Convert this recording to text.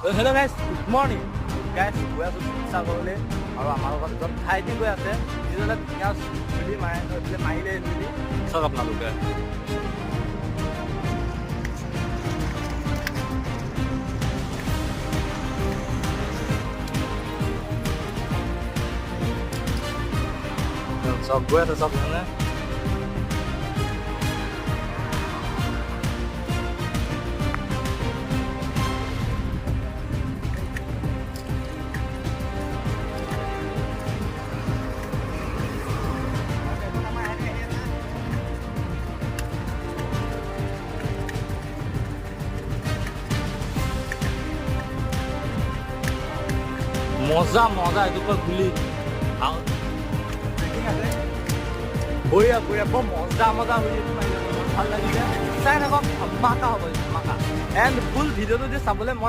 hello' guys good morning guys গৈ আছোঁ চিকিৎসা কৰিবলৈ আৰু আমাৰ লগত এজন ভাইটি গৈ আছে যিজনে ধুনীয়া চুলি মাৰিলে চুলি চাওক আপোনালোকে চব গৈ আছে চব মানে মজা মজা এটুকুৰা গুলি বঢ়িয়া বঢ়িয়া বৰ মজা মজা হৈ ভাল লাগিছে চাই থাকক ধমাকা হ'ব ধমাকা এণ্ড ফুল ভিডিঅ'টো যদি চাবলৈ মন